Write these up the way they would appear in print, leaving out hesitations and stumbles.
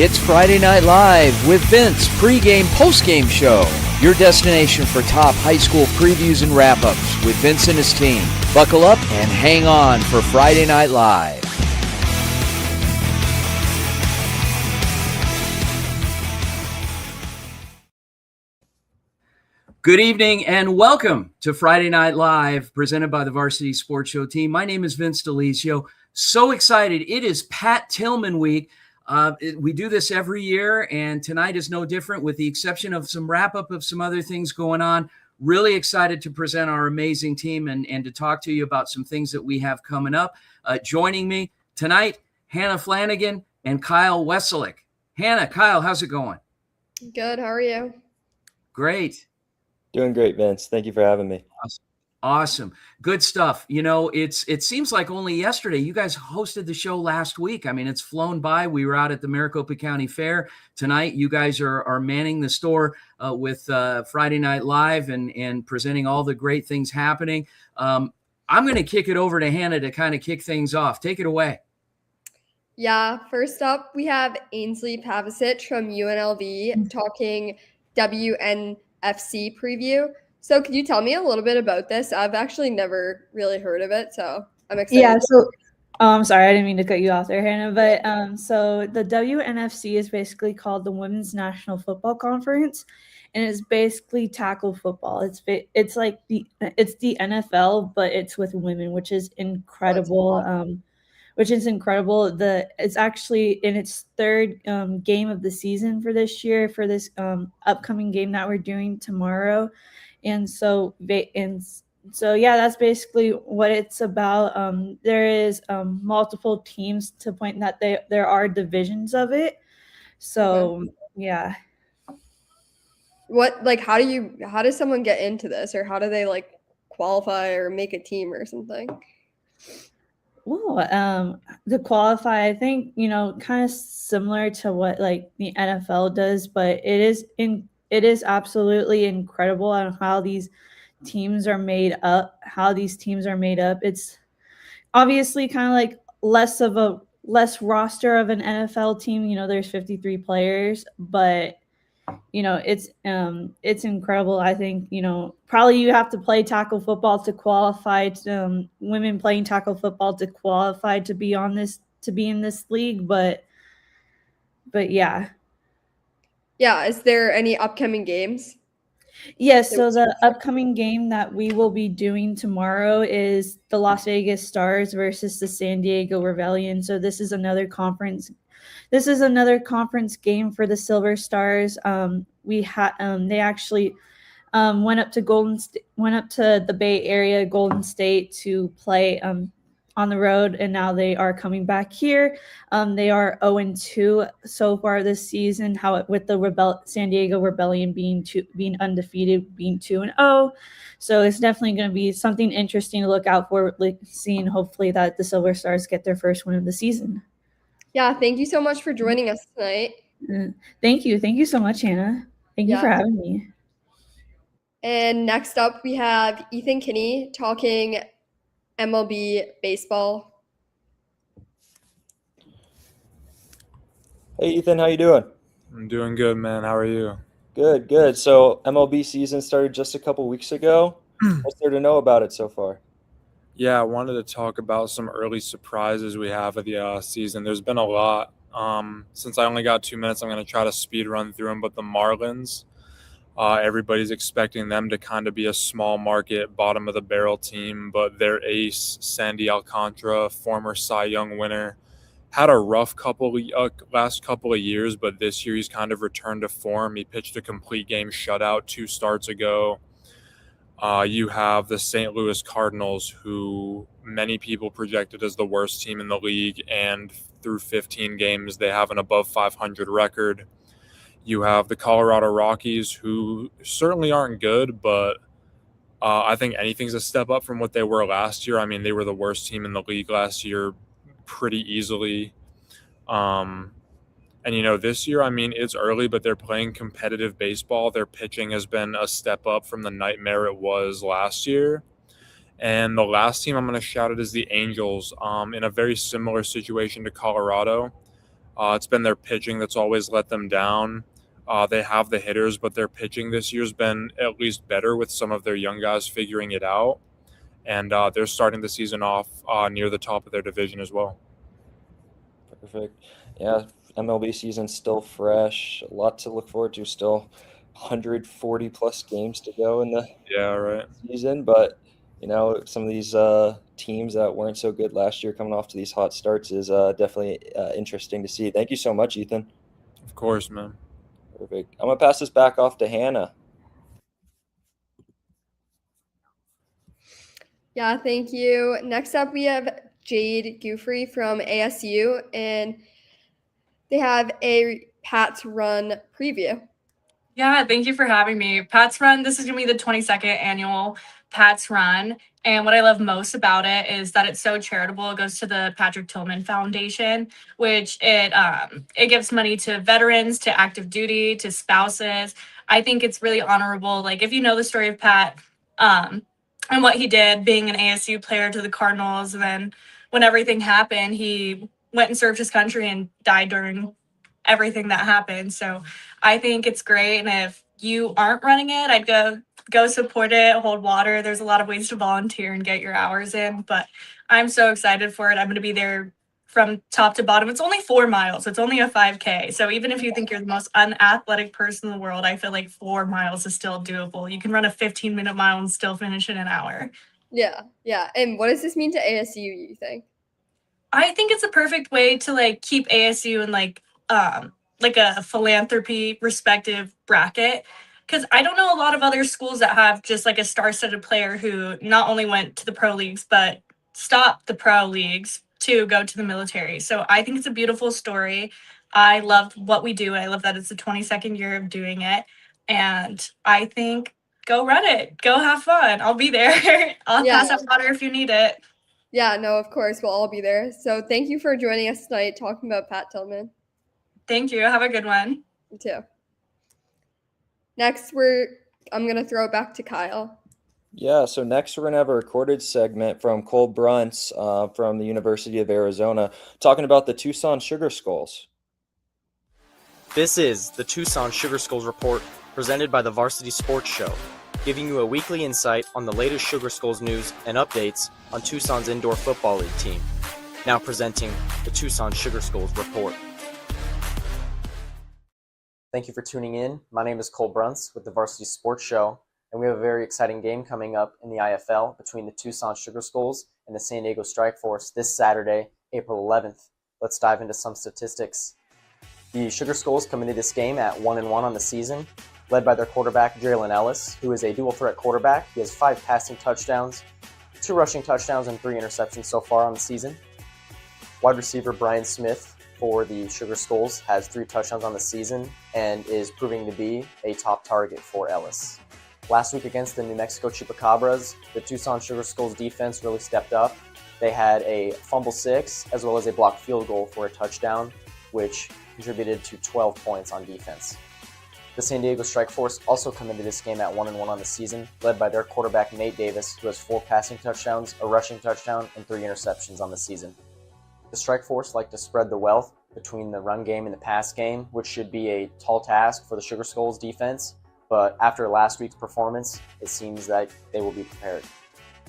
It's Friday Night Live with Vince, pregame, postgame show. Your destination for top high school previews and wrap-ups with Vince and his team. Buckle up and hang on for Friday Night Live. Good evening and welcome to Friday Night Live, presented by the Varsity Sports Show team. My name is Vince DeLisio. So excited. It is Pat Tillman week. We do this every year, and tonight is no different, with the exception of some wrap-up of some other things going on. Really excited to present our amazing team and to talk to you about some things that we have coming up. Joining me tonight, Hannah Flanagan and Kyle Weselick. Hannah, Kyle, how's it going? Good. How are you? Great. Doing great, Vince. Thank you for having me. Awesome. Good stuff. You know, it seems like only yesterday. You guys hosted the show last week. I mean, it's flown by. We were out at the Maricopa County Fair tonight. You guys are manning the store with Friday Night Live and presenting all the great things happening. I'm going to kick it over to Hannah to kind of kick things off. Take it away. Yeah. First up, we have Ainsley Pavicic from UNLV talking WNFC preview. So could you tell me a little bit about this? I've actually never really heard of it, so I'm excited. Yeah, so sorry, I didn't mean to cut you off there, Hannah, but so the WNFC is basically called the Women's National Football Conference, and it's basically tackle football. It's like the NFL, but it's with women, which is incredible. It's actually in its third game of the season for this year, for this upcoming game that we're doing tomorrow. And so yeah, that's basically what it's about. There is multiple teams, to point that there are divisions of it. So yeah. How does someone get into this, or how do they qualify or make a team or something? Well, to qualify, I think, kind of similar to what the NFL does, but it is absolutely incredible on how these teams are made up. It's obviously kind of less roster of an NFL team. There's 53 players, but it's incredible. I think, probably you have to play tackle football to qualify, women playing tackle football to qualify to be in this league. But yeah. Yeah. Is there any upcoming games? Yes. So the upcoming game that we will be doing tomorrow is the Las Vegas Stars versus the San Diego Rebellion. So this is another conference game for the Silver Stars. They actually went up to the Bay Area, Golden State, to play on the road, and now they are coming back here. They are 0-2 so far this season. With the San Diego Rebellion being undefeated, being 2-0. So it's definitely going to be something interesting to look out for. Seeing hopefully that the Silver Stars get their first win of the season. Yeah, thank you so much for joining us tonight. Thank you so much, Hannah. Thank you for having me. And next up, we have Ethan Kinney talking MLB baseball. Hey, Ethan, how you doing? I'm doing good, man. How are you? Good. So MLB season started just a couple weeks ago. What's there to know about it so far? Yeah, I wanted to talk about some early surprises we have of the season. There's been a lot. Since I only got 2 minutes, I'm going to try to speed run through them. But the Marlins, everybody's expecting them to kind of be a small market, bottom of the barrel team. But their ace, Sandy Alcantara, former Cy Young winner, had a rough last couple of years. But this year he's kind of returned to form. He pitched a complete game shutout 2 starts ago. You have the St. Louis Cardinals, who many people projected as the worst team in the league, and through 15 games, they have an above 500 record. You have the Colorado Rockies, who certainly aren't good, but I think anything's a step up from what they were last year. I mean, they were the worst team in the league last year pretty easily. And, this year, I mean, it's early, but they're playing competitive baseball. Their pitching has been a step up from the nightmare it was last year. And the last team I'm going to shout out is the Angels, in a very similar situation to Colorado. It's been their pitching that's always let them down. They have the hitters, but their pitching this year's been at least better with some of their young guys figuring it out. And they're starting the season off near the top of their division as well. Perfect. Yeah, MLB season's still fresh. A lot to look forward to still. 140 plus games to go in the Yeah, right. season, but some of these teams that weren't so good last year coming off to these hot starts is definitely interesting to see. Thank you so much, Ethan. Of course, man. Perfect. I'm gonna pass this back off to Hannah. Yeah, thank you. Next up, we have Jade Gufrey from ASU, and they have a Pats Run preview. Yeah, thank you for having me. Pats Run, this is going to be the 22nd annual Pats Run. And what I love most about it is that it's so charitable. It goes to the Patrick Tillman Foundation, which it gives money to veterans, to active duty, to spouses. I think it's really honorable. Like, if you know the story of Pat and what he did being an ASU player to the Cardinals, and then when everything happened, he went and served his country and died during everything that happened. So I think it's great. And if you aren't running it, I'd go support it, hold water. There's a lot of ways to volunteer and get your hours in, but I'm so excited for it. I'm going to be there from top to bottom. It's only 4 miles. It's only a 5K. So even if you think you're the most unathletic person in the world, I feel like 4 miles is still doable. You can run a 15-minute mile and still finish in an hour. Yeah. And what does this mean to ASU, you think? I think it's a perfect way to keep ASU in like a philanthropy respective bracket, because I don't know a lot of other schools that have just like a star-studded player who not only went to the pro leagues but stopped the pro leagues to go to the military. So I think it's a beautiful story. I love what we do. I love that it's the 22nd year of doing it, and I think go run it, go have fun. I'll be there. I'll pass out water if you need it. Yeah, no, of course we'll all be there. So thank you for joining us tonight talking about Pat Tillman. Thank you. Have a good one. You too. Next, I'm going to throw it back to Kyle. Yeah, so next we're going to have a recorded segment from Cole Bruntz from the University of Arizona talking about the Tucson Sugar Skulls. This is the Tucson Sugar Skulls Report presented by the Varsity Sports Show, giving you a weekly insight on the latest Sugar Skulls news and updates on Tucson's indoor football league team. Now presenting the Tucson Sugar Skulls Report. Thank you for tuning in. My name is Cole Bruntz with the Varsity Sports Show, and we have a very exciting game coming up in the IFL between the Tucson Sugar Skulls and the San Diego Strike Force this Saturday, April 11th. Let's dive into some statistics. The Sugar Skulls come into this game at 1-1 on the season, led by their quarterback, Jalen Ellis, who is a dual-threat quarterback. He has 5 passing touchdowns, 2 rushing touchdowns, and 3 interceptions so far on the season. Wide receiver Brian Smith for the Sugar Skulls has 3 touchdowns on the season and is proving to be a top target for Ellis. Last week against the New Mexico Chupacabras, the Tucson Sugar Skulls defense really stepped up. They had a fumble 6 as well as a blocked field goal for a touchdown, which contributed to 12 points on defense. The San Diego Strike Force also come into this game at 1-1 on the season, led by their quarterback Nate Davis, who has 4 passing touchdowns, a rushing touchdown, and 3 interceptions on the season. The Strike Force like to spread the wealth between the run game and the pass game, which should be a tall task for the Sugar Skulls defense, but after last week's performance, it seems that they will be prepared.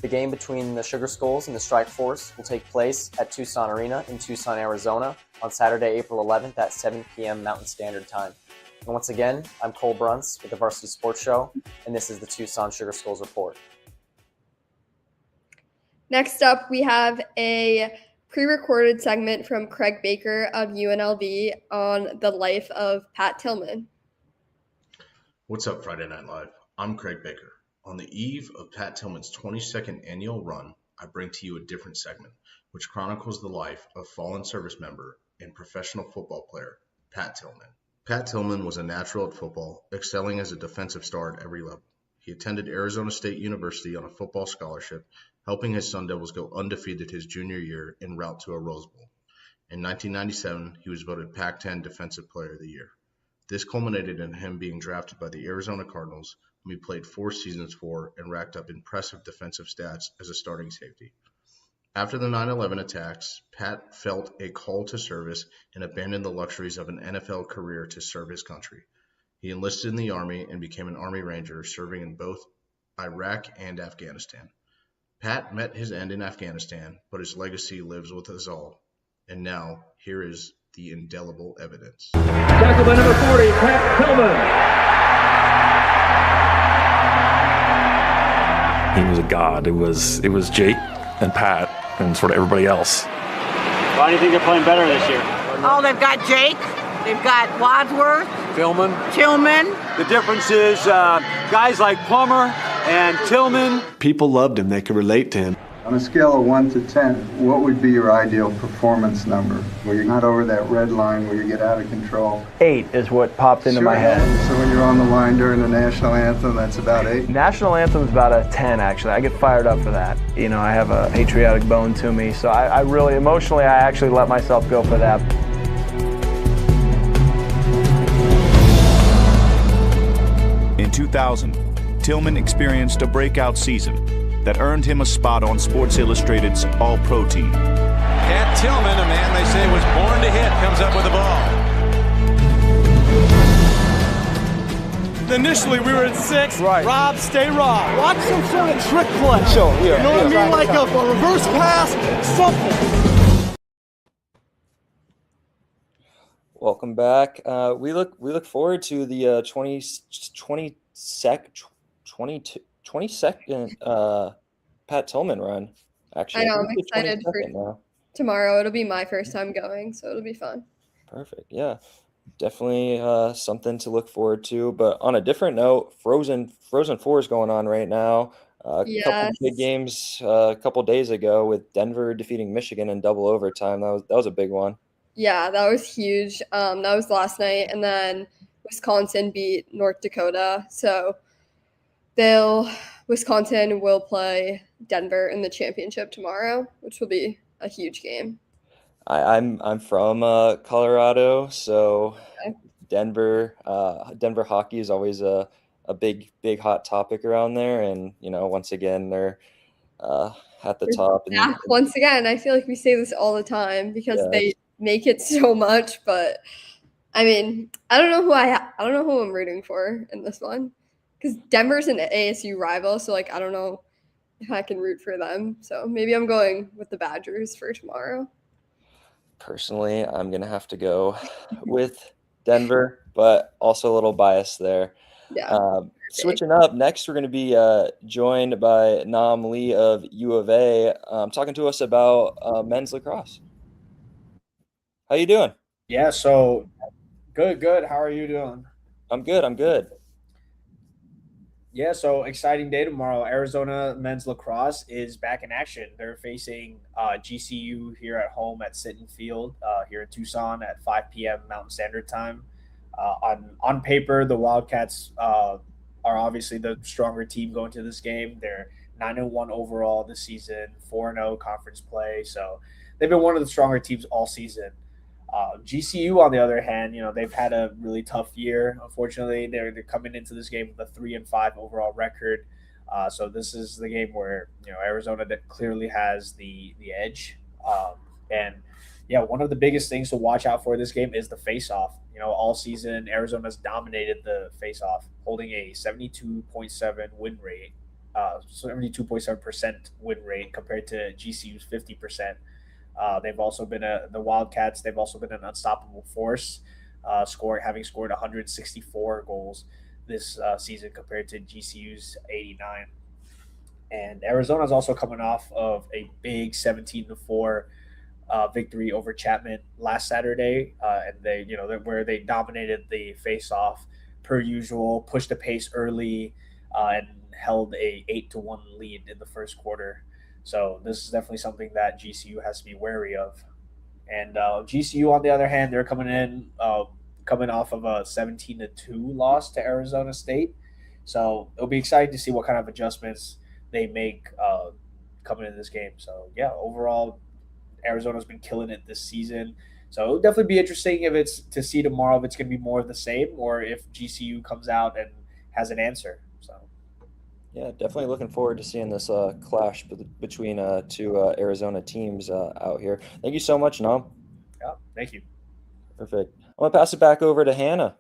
The game between the Sugar Skulls and the Strike Force will take place at Tucson Arena in Tucson, Arizona on Saturday, April 11th at 7 p.m. Mountain Standard Time. And once again, I'm Cole Bruntz with the Varsity Sports Show, and this is the Tucson Sugar Skulls Report. Next up, we have a pre-recorded segment from Craig Baker of UNLV on the life of Pat Tillman. What's up, Friday Night Live? I'm Craig Baker. On the eve of Pat Tillman's 22nd annual run, I bring to you a different segment, which chronicles the life of fallen service member and professional football player, Pat Tillman. Pat Tillman was a natural at football, excelling as a defensive star at every level. He attended Arizona State University on a football scholarship, helping his Sun Devils go undefeated his junior year en route to a Rose Bowl. In 1997, he was voted Pac-10 Defensive Player of the Year. This culminated in him being drafted by the Arizona Cardinals, whom he played 4 seasons for and racked up impressive defensive stats as a starting safety. After the 9/11 attacks, Pat felt a call to service and abandoned the luxuries of an NFL career to serve his country. He enlisted in the Army and became an Army Ranger, serving in both Iraq and Afghanistan. Pat met his end in Afghanistan, but his legacy lives with us all. And now, here is the indelible evidence. Tackle by number 40, Pat Tillman. He was a god. It was Jake and Pat and sort of everybody else. Why do you think they're playing better this year? Oh, they've got Jake, they've got Wadsworth, Tillman. The difference is guys like Plummer and Tillman. People loved him. They could relate to him. On a scale of 1 to 10, what would be your ideal performance number? Where you're not over that red line where you get out of control? 8 is what popped into my head. So when you're on the line during the national anthem, that's about 8? National anthem's about a 10, actually. I get fired up for that. You know, I have a patriotic bone to me, so I really, emotionally, I actually let myself go for that. In 2000, Tillman experienced a breakout season that earned him a spot on Sports Illustrated's All-Pro team. Pat Tillman, a man they say was born to hit, comes up with the ball. Initially, we were at 6. Right. Rob, stay Rob. Watch some sort of trick play. Sure, yeah, you know what I mean? Like a reverse pass, something. Welcome back. We look forward to the 22nd Pat Tillman run. Actually, I know, I'm excited for tomorrow. It'll be my first time going, so it'll be fun. Perfect. Yeah, definitely something to look forward to. But on a different note, Frozen 4 is going on right now. Yes. Couple big games a couple days ago with Denver defeating Michigan in double overtime. That was a big one. Yeah, that was huge. That was last night, and then Wisconsin beat North Dakota. So Wisconsin will play Denver in the championship tomorrow, which will be a huge game. I'm from Colorado, so Okay. Denver hockey is always a big hot topic around there, and once again they're at the top. Yeah, once again, I feel like we say this all the time because they make it so much, but I mean, I don't know who I'm rooting for in this one. Because Denver's an ASU rival, so I don't know if I can root for them. So maybe I'm going with the Badgers for tomorrow. Personally, I'm gonna have to go with Denver, but also a little biased there. Yeah. Switching up, next we're going to be joined by Nam Lee of U of A, talking to us about men's lacrosse. How you doing? Yeah, so good. How are you doing? I'm good. Yeah, so exciting day tomorrow. Arizona men's lacrosse is back in action. They're facing GCU here at home at Sitton Field here in Tucson at 5 p.m. Mountain Standard Time. On paper, the Wildcats are obviously the stronger team going to this game. They're 9-1 overall this season, 4-0 conference play. So they've been one of the stronger teams all season. GCU, on the other hand, they've had a really tough year. Unfortunately, they're coming into this game with a 3-5 overall record. So this is the game where Arizona that clearly has the edge. And yeah, one of the biggest things to watch out for this game is the face-off. All season Arizona's dominated the face-off, holding a 72.7 win rate, 72.7% win rate compared to GCU's 50%. They've also been the Wildcats. They've also been an unstoppable force, having scored 164 goals this season compared to GCU's 89. And Arizona's also coming off of a big 17-4 victory over Chapman last Saturday, and where they dominated the face-off per usual, pushed the pace early, and held a 8-1 lead in the first quarter. So this is definitely something that GCU has to be wary of. And GCU, on the other hand, they're coming off of a 17-2 loss to Arizona State. So it'll be exciting to see what kind of adjustments they make coming into this game. So yeah, overall, Arizona's been killing it this season. So it'll definitely be interesting to see tomorrow if it's going to be more of the same or if GCU comes out and has an answer. So. Yeah, definitely looking forward to seeing this clash between two Arizona teams out here. Thank you so much, Nam. Yeah, thank you. Perfect. I'm going to pass it back over to Hannah.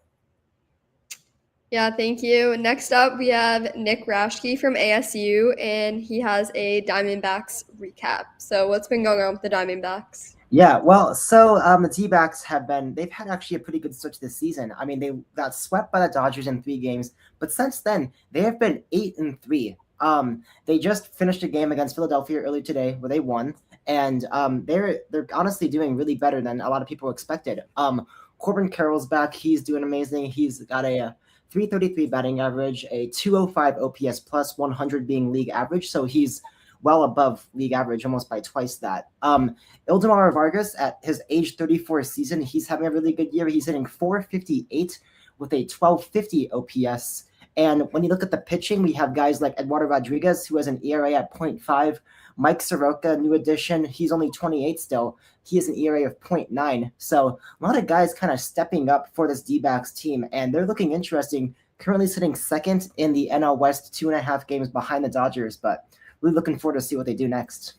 Yeah, thank you. Next up, we have Nick Rashke from ASU, and he has a Diamondbacks recap. So, what's been going on with the Diamondbacks? Yeah, well, so the D-backs they've had actually a pretty good stretch this season. I mean, they got swept by the Dodgers in 3 games, but since then they have been 8-3. They just finished a game against Philadelphia earlier today where they won, and they're honestly doing really better than a lot of people expected. Corbin Carroll's back; he's doing amazing. He's got a 333 batting average, a 205 OPS plus, 100 being league average, so he's well above league average, almost by twice that. Ildemar Vargas, at his age 34 season, he's having a really good year. He's hitting 458 with a 1250 OPS. And when you look at the pitching, we have guys like Eduardo Rodriguez, who has an ERA at 0.5. Mike Soroka, new addition, he's only 28 still. He has an ERA of 0.9. So a lot of guys kind of stepping up for this D-backs team, and they're looking interesting. Currently sitting second in the NL West, 2.5 games behind the Dodgers, but really looking forward to see what they do next.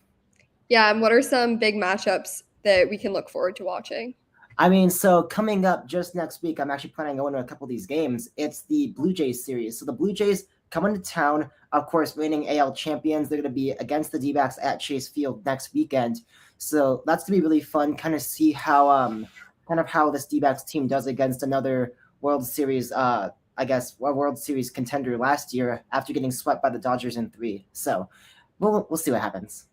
Yeah, and what are some big matchups that we can look forward to watching? I mean, so coming up just next week, I'm actually planning on going to a couple of these games. It's the Blue Jays series. So the Blue Jays come into town, of course, reigning AL champions. They're going to be against the D-backs at Chase Field next weekend. So that's going to be really fun, kind of see how how this D-backs team does against another World Series I guess, a World Series contender last year after getting swept by the Dodgers in 3. So we'll see what happens.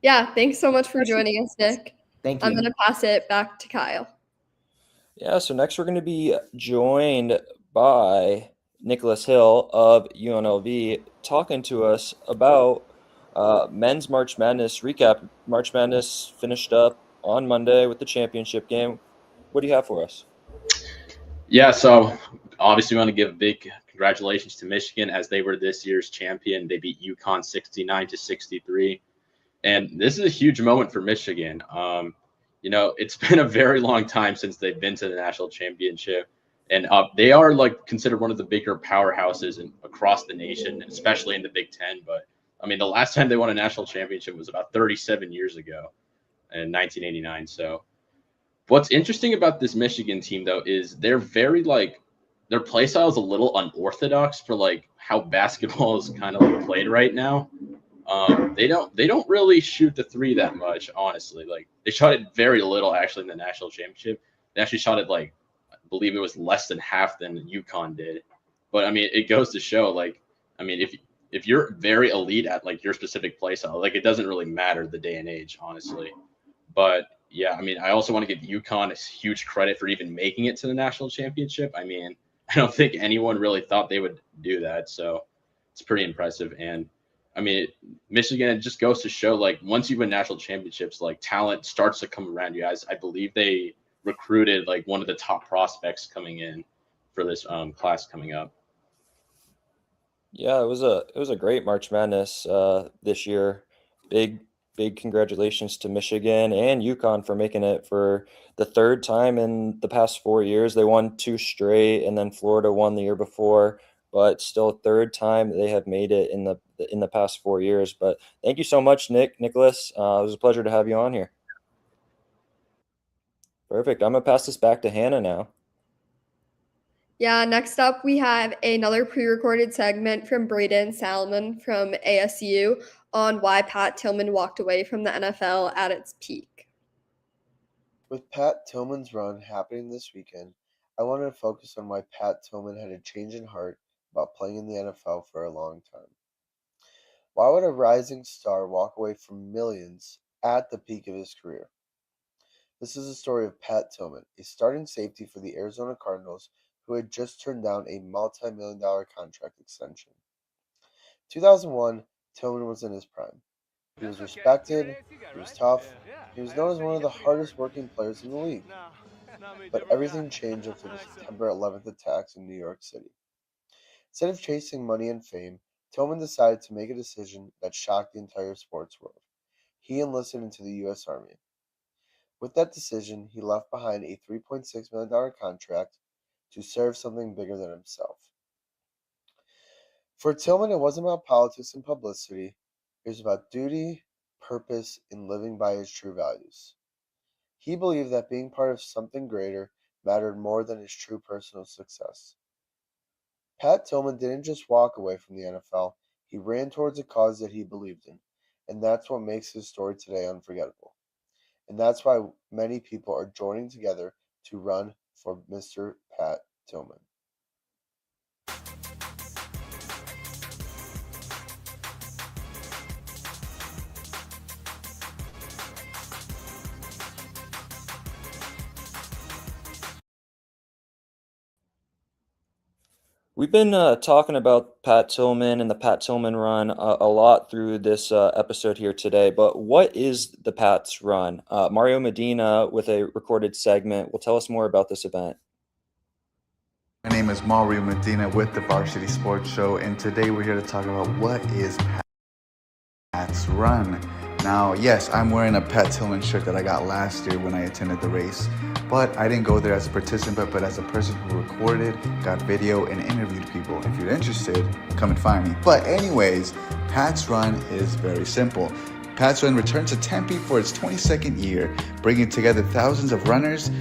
Yeah, thanks so much for joining us, Nick. Thank you. I'm going to pass it back to Kyle. Yeah, so next we're going to be joined by Nicholas Hill of UNLV talking to us about men's March Madness recap. March Madness finished up on Monday with the championship game. What do you have for us? Yeah, so obviously we want to give a big congratulations to Michigan as they were this year's champion. They beat UConn 69-63. And this is a huge moment for Michigan. You know, it's been a very long time since they've been to the national championship. And they are like considered one of the bigger powerhouses across the nation, and especially in the Big Ten. But I mean, the last time they won a national championship was about 37 years ago in 1989. So what's interesting about this Michigan team, though, is they're very their play style is a little unorthodox for like how basketball is kind of like played right now. They don't really shoot the 3 that much, honestly. Like they shot it very little actually in the national championship. They actually shot it like I believe it was less than half than UConn did. But I mean, it goes to show like I mean if you're very elite at like your specific play style, like it doesn't really matter the day and age, honestly. But yeah, I mean, I also want to give UConn a huge credit for even making it to the national championship. I mean, I don't think anyone really thought they would do that. So it's pretty impressive. And I mean, Michigan, it just goes to show like once you win national championships, like talent starts to come around you guys. I believe they recruited like one of the top prospects coming in for this class coming up. Yeah, it was a great March Madness this year. Big congratulations to Michigan and UConn for making it for the 3rd time in the past 4 years. They won 2 straight, and then Florida won the year before, but still a 3rd time they have made it in the past 4 years. But thank you so much, Nicholas. It was a pleasure to have you on here. Perfect. I'm going to pass this back to Hannah now. Yeah, next up we have another pre-recorded segment from Braden Salmon from ASU on why Pat Tillman walked away from the NFL at its peak. With Pat Tillman's run happening this weekend, I wanted to focus on why Pat Tillman had a change in heart about playing in the NFL for a long time. Why would a rising star walk away from millions at the peak of his career? This is the story of Pat Tillman, a starting safety for the Arizona Cardinals who had just turned down a multi-million-dollar contract extension. 2001, Tillman was in his prime. He was respected, he was tough, he was known as one of the hardest working players in the league. But everything changed after the September 11th attacks in New York City. Instead of chasing money and fame, Tillman decided to make a decision that shocked the entire sports world. He enlisted into the U.S. Army. With that decision, he left behind a $3.6 million contract to serve something bigger than himself. For Tillman, it wasn't about politics and publicity. It was about duty, purpose, and living by his true values. He believed that being part of something greater mattered more than his true personal success. Pat Tillman didn't just walk away from the NFL, he ran towards a cause that he believed in, and that's what makes his story today unforgettable. And that's why many people are joining together to run for Mr. Pat Tillman. We've been talking about Pat Tillman and the Pat Tillman run a lot through this episode here today, but what is the Pat's run? Mario Medina, with a recorded segment, will tell us more about this event. My name is Mario Medina with the Varsity Sports Show, and today we're here to talk about what is Pat's run. Now, yes, I'm wearing a Pat Tillman shirt that I got last year when I attended the race, but I didn't go there as a participant, but as a person who recorded, got video, and interviewed people. If you're interested, come and find me. But anyways, Pat's run is very simple. Pat's run returns to Tempe for its 22nd year, bringing together thousands of runners,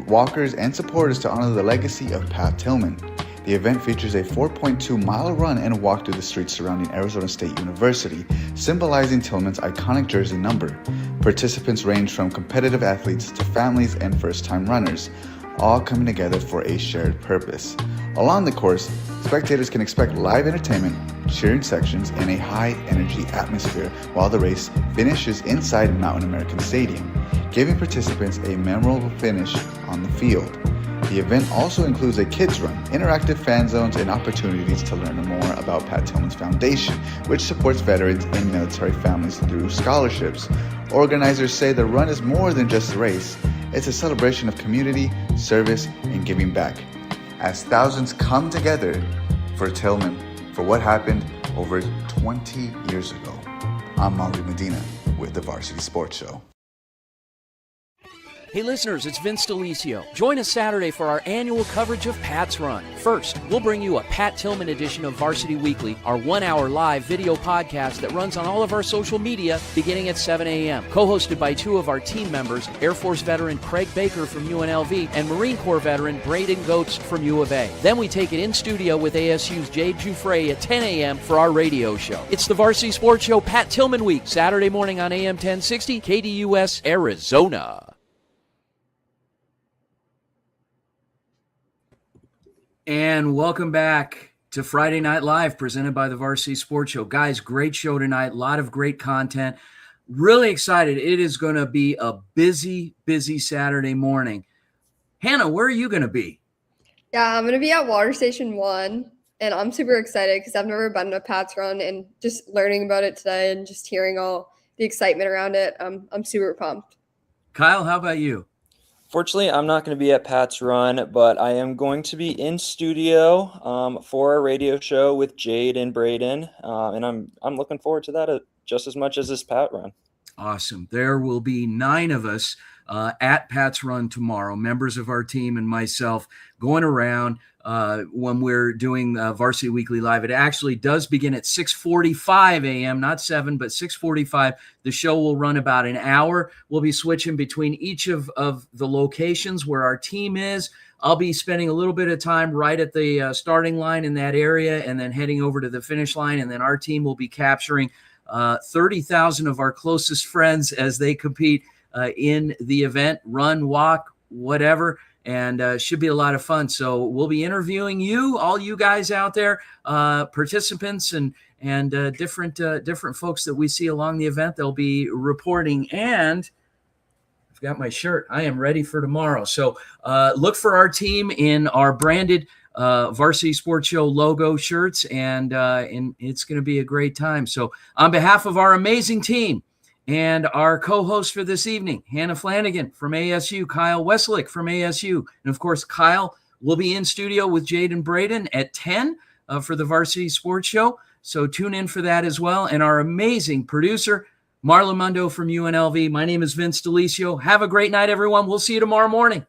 walkers, and supporters to honor the legacy of Pat Tillman. The event features a 4.2-mile run and walk through the streets surrounding Arizona State University, symbolizing Tillman's iconic jersey number. Participants range from competitive athletes to families and first-time runners, all coming together for a shared purpose. Along the course, spectators can expect live entertainment, cheering sections, and a high-energy atmosphere while the race finishes inside Mountain American Stadium, giving participants a memorable finish on the field. The event also includes a kids run, interactive fan zones, and opportunities to learn more about Pat Tillman's Foundation, which supports veterans and military families through scholarships. Organizers say the run is more than just a race. It's a celebration of community, service, and giving back, as thousands come together for Tillman for what happened over 20 years ago. I'm Mario Medina with the Varsity Sports Show. Hey listeners, it's Vince Delisio. Join us Saturday for our annual coverage of Pat's Run. First, we'll bring you a Pat Tillman edition of Varsity Weekly, our 1-hour live video podcast that runs on all of our social media beginning at 7 a.m. Co-hosted by two of our team members, Air Force veteran Craig Baker from UNLV and Marine Corps veteran Braden Goetz from U of A. Then we take it in studio with ASU's Jade Jufrey at 10 a.m. for our radio show. It's the Varsity Sports Show Pat Tillman Week, Saturday morning on AM 1060, KDUS, Arizona. And welcome back to Friday Night Live, presented by the Varsity Sports Show. Guys, great show tonight. A lot of great content. Really excited. It is going to be a busy, busy Saturday morning. Hannah, where are you going to be? Yeah, I'm going to be at Water Station 1, and I'm super excited because I've never been to Pat's Run, and just learning about it today and just hearing all the excitement around it, I'm super pumped. Kyle, how about you? Fortunately, I'm not going to be at Pat's Run, but I am going to be in studio for a radio show with Jade and Braden, and I'm looking forward to that just as much as this Pat Run. Awesome. There will be 9 of us at Pat's Run tomorrow, members of our team and myself, going around when we're doing Varsity Weekly Live. It actually does begin at 6:45 a.m., not 7, but 6:45. The show will run about an hour. We'll be switching between each of the locations where our team is. I'll be spending a little bit of time right at the starting line in that area and then heading over to the finish line, and then our team will be capturing 30,000 of our closest friends as they compete in the event, run, walk, whatever. And should be a lot of fun. So we'll be interviewing you, all you guys out there, participants and different folks that we see along the event. They'll be reporting. And I've got my shirt. I am ready for tomorrow. So look for our team in our branded Varsity Sports Show logo shirts, and it's going to be a great time. So on behalf of our amazing team, and our co-host for this evening, Hannah Flanagan from ASU, Kyle Weslick from ASU. And, of course, Kyle will be in studio with Jade and Braden at 10 for the Varsity Sports Show. So tune in for that as well. And our amazing producer, Marla Mundo from UNLV. My name is Vince Delisio. Have a great night, everyone. We'll see you tomorrow morning.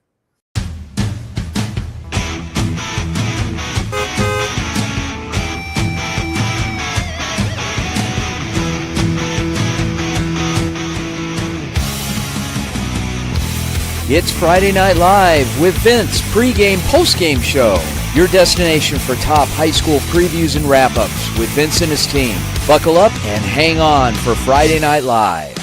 It's Friday Night Live with Vince, pregame, postgame show. Your destination for top high school previews and wrap-ups with Vince and his team. Buckle up and hang on for Friday Night Live.